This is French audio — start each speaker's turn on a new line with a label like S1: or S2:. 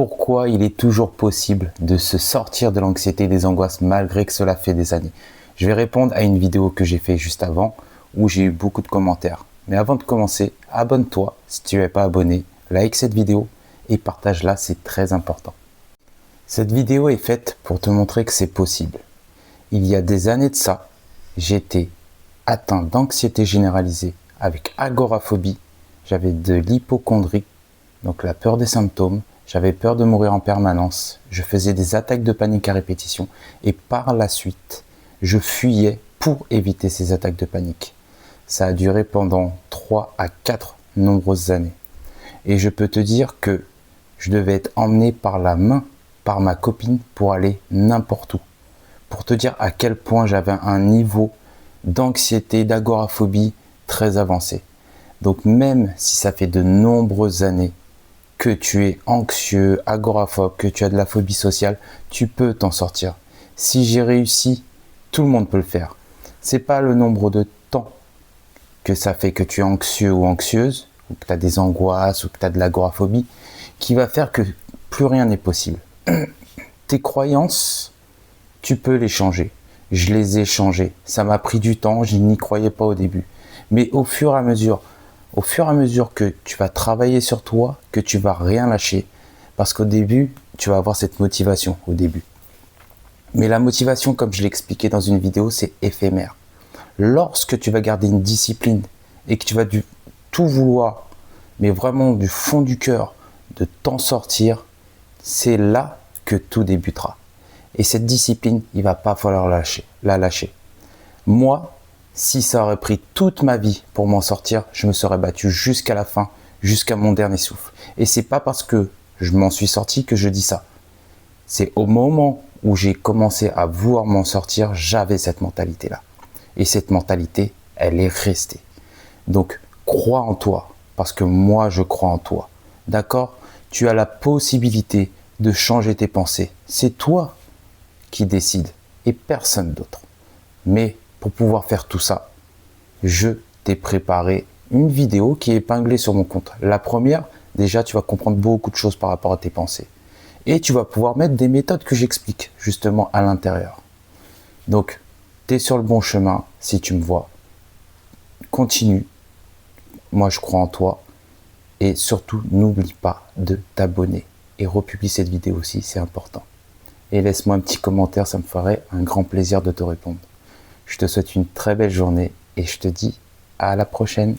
S1: Pourquoi il est toujours possible de se sortir de l'anxiété et des angoisses malgré que cela fait des années? Je vais répondre à une vidéo que j'ai fait juste avant où j'ai eu beaucoup de commentaires. Mais avant de commencer, abonne-toi si tu n'es pas abonné, like cette vidéo et partage-la, c'est très important. Cette vidéo est faite pour te montrer que c'est possible. Il y a des années de ça, j'étais atteint d'anxiété généralisée avec agoraphobie, j'avais de l'hypocondrie, donc la peur des symptômes, j'avais peur de mourir en permanence, je faisais des attaques de panique à répétition et par la suite, je fuyais pour éviter ces attaques de panique. Ça a duré pendant 3 à 4 nombreuses années. Et je peux te dire que je devais être emmené par la main par ma copine pour aller n'importe où. Pour te dire à quel point j'avais un niveau d'anxiété, d'agoraphobie très avancé. Donc même si ça fait de nombreuses années que tu es anxieux, agoraphobe, que tu as de la phobie sociale, tu peux t'en sortir. Si j'ai réussi, tout le monde peut le faire. C'est pas le nombre de temps que ça fait que tu es anxieux ou anxieuse, ou que tu as des angoisses, ou que tu as de l'agoraphobie, qui va faire que plus rien n'est possible. Tes croyances, tu peux les changer. Je les ai changées. Ça m'a pris du temps, je n'y croyais pas au début. Mais au fur et à mesure que tu vas travailler sur toi, que tu vas rien lâcher, parce qu'au début, tu vas avoir cette motivation au début. Mais la motivation, comme je l'ai expliqué dans une vidéo, c'est éphémère. Lorsque tu vas garder une discipline et que tu vas tout vouloir, mais vraiment du fond du cœur, de t'en sortir, c'est là que tout débutera. Et cette discipline, il va pas falloir la lâcher. Moi, si ça aurait pris toute ma vie pour m'en sortir, je me serais battu jusqu'à la fin, jusqu'à mon dernier souffle. Et c'est pas parce que je m'en suis sorti que je dis ça. C'est au moment où j'ai commencé à vouloir m'en sortir, j'avais cette mentalité-là. Et cette mentalité, elle est restée. Donc, crois en toi, parce que moi, je crois en toi. D'accord? Tu as la possibilité de changer tes pensées. C'est toi qui décides et personne d'autre. Mais pour pouvoir faire tout ça, je t'ai préparé une vidéo qui est épinglée sur mon compte. La première, déjà, tu vas comprendre beaucoup de choses par rapport à tes pensées. Et tu vas pouvoir mettre des méthodes que j'explique justement à l'intérieur. Donc, tu es sur le bon chemin si tu me vois. Continue. Moi, je crois en toi. Et surtout, n'oublie pas de t'abonner. Et republie cette vidéo aussi, c'est important. Et laisse-moi un petit commentaire, ça me ferait un grand plaisir de te répondre. Je te souhaite une très belle journée et je te dis à la prochaine.